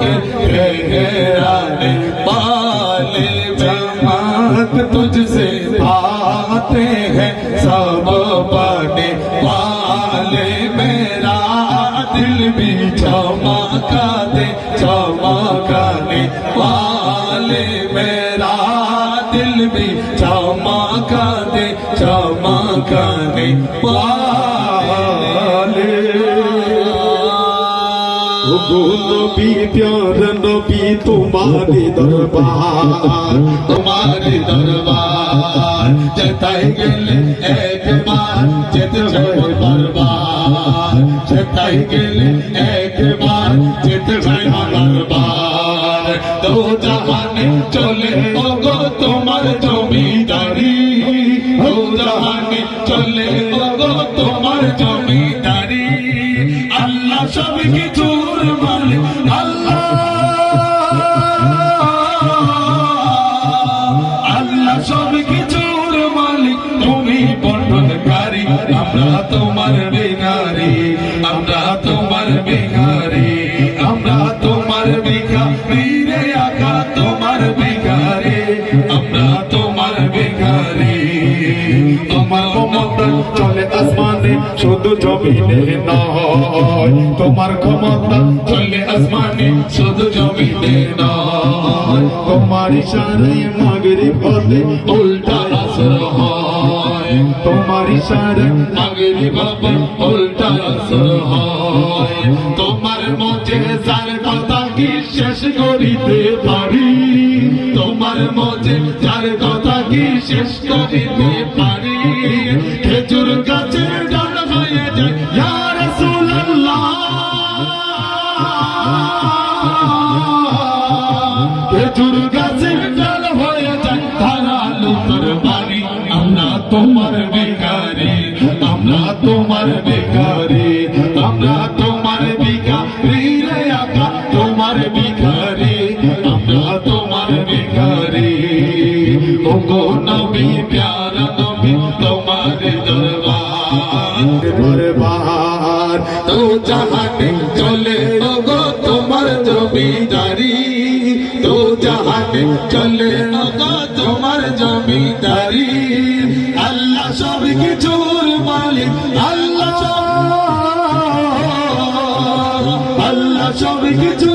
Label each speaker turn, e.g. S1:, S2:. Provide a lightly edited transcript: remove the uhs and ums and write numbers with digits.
S1: के ठहराने वाले जमात तुझसे आते हैं सब पाने वाले मेरा दिल भी चमकाने वाले मेरा दिल भी चमकाने वाले नबी प्यार नबी तुम्हारे दरबार जताई गेले एक बार जेते जाओ बरबार जताई गेले एक बार जेते जाओ बरबार दो जहाने चले ओगो तुम्हार जमीदारी दो जहाने चले ओगो तुम्हार जमीदारी अल्लाह सब কিছুর মালিক আল্লাহ সব কিছুর মালিক তুমি বর্ণনকারী আমরা তোমার ভিখারি আমরা তোমার ভিখারি আমরা তোমার ভিখারি রে আকা তোমার ভিখারি আমরা তোমার ভিখারি তোমার ক্ষমতা চলে আসমানে শুধু জমিনে নয় তোমার ক্ষমতা চলে আসমানে শুধু জমিনে নয় তোমার ইশারায় মাগরিব হতে উল্টা আসর হয় তোমার ইশারায় মাগরিব হতে উল্টা আসর হয় তোমার মুজিজার কথা কি শেষ করিতে পারি তোমার মুজিজার কথা কি শেষ করিতে পারি খেজুর গাছের ডাল হয়ে যায় ইয়া রাসূলুল্লাহ খেজুর গাছের ডাল হয়ে যায় ধারালো তরবারি আমরা তোমার ভিখারি আমরা তোমার ভিখারি আমরা তোমার ভিখারি রে আকা তোমার ভিখারি আমরা তোমার ভিখারি ওগো নবী প্যারা নবী তোমার দরবার তো জাহানে চলে ওগো তোমার জমিদারি তো জাহানে চলে ওগো তোমার জমিদারি আল্লাহ সব কিছুর মালিক আল্লাহ সব কিছু